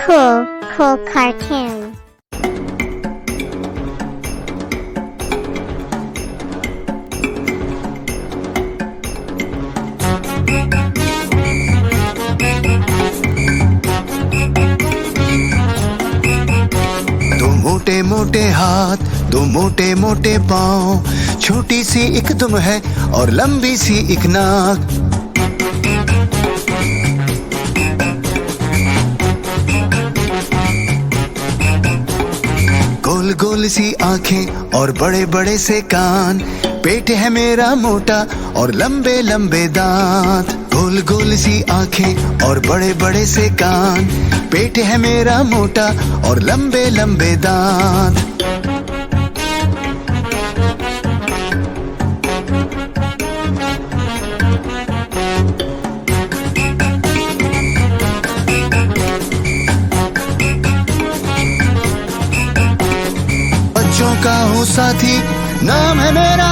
Cool cartoon. दो मोटे मोटे हाथ, दो मोटे मोटे पाँव, छोटी सी एक दुम है और लंबी सी एक नाक। गोल गोल सी आंखें और बड़े बड़े से कान, पेट है मेरा मोटा और लंबे लंबे दांत। गोल गोल सी आंखें और बड़े बड़े से कान, पेट है मेरा मोटा और लंबे लंबे दांत। बच्चों का हूँ साथी, नाम है मेरा